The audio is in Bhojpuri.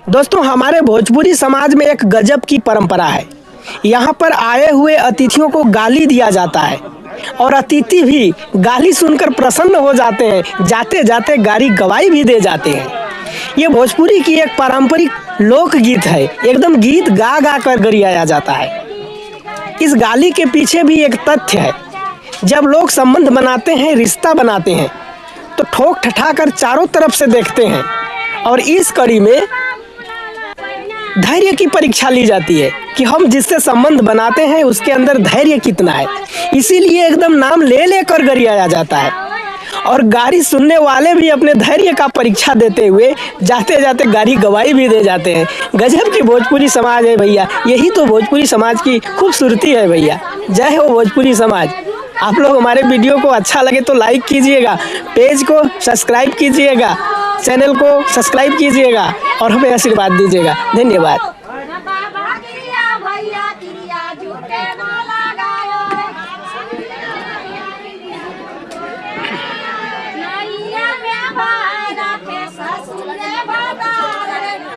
दोस्तों, हमारे भोजपुरी समाज में एक गजब की परंपरा है। यहाँ पर आए हुए अतिथियों को गाली दिया जाता है और अतिथि भी गाली सुनकर प्रसन्न हो जाते हैं, जाते जाते गाली गवाही भी दे जाते हैं। ये भोजपुरी की एक पारंपरिक लोकगीत है। एकदम गीत गा गा कर गरियाया जाता है। इस गाली के पीछे भी एक तथ्य है। जब लोग संबंध बनाते हैं, रिश्ता बनाते हैं, तो ठोक ठठा कर चारों तरफ से देखते हैं और इस कड़ी में धैर्य की परीक्षा ली जाती है कि हम जिससे संबंध बनाते हैं उसके अंदर धैर्य कितना है। इसीलिए एकदम नाम ले लेकर गरियाया जाता है और गाली सुनने वाले भी अपने धैर्य का परीक्षा देते हुए जाते जाते गाली गवाही भी दे जाते हैं। गजब की भोजपुरी समाज है भैया। यही तो भोजपुरी समाज की खूबसूरती है भैया। जय हो भोजपुरी समाज। आप लोग हमारे वीडियो को अच्छा लगे तो लाइक कीजिएगा, पेज को सब्सक्राइब कीजिएगा, चैनल को सब्सक्राइब कीजिएगा और हमें आशीर्वाद दीजिएगा। धन्यवाद।